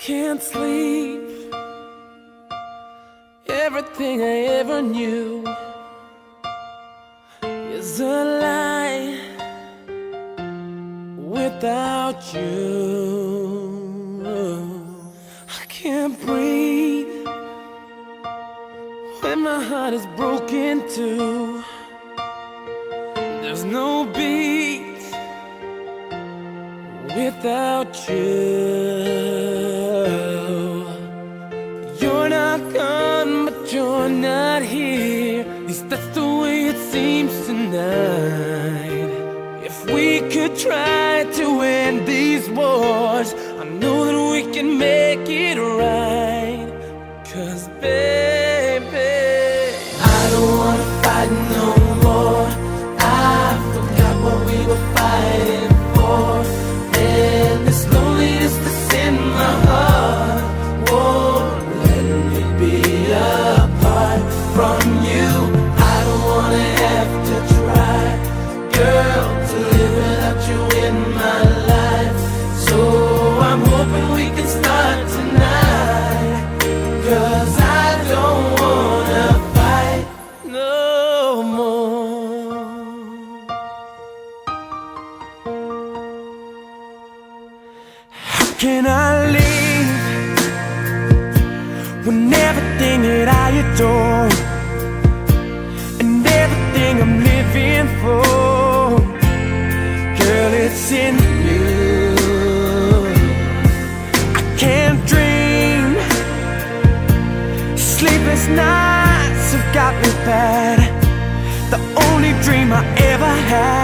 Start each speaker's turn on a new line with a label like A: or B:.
A: can't sleep. Everything I ever knew is a lie without you. I can't breathe when my heart is broken too. There's no beat without you. You're not gone, but you're not here. At least that's the way it seems tonight. If we could try to end these wars, I know that we can make it right. 'Cause baby, I don't wanna fight no more. I forgot what we were fighting for. And this loneliness that's in my heart won't let me be apart from you. I don't wanna have to try, girl, to live without you in my life. So I'm hoping we can start tonight, 'cause I don't wanna fight no more. How can I leave when everything that I adore and everything I'm living for, girl, it's in you. I can't dream, sleepless nights have got me bad. The only dream I ever had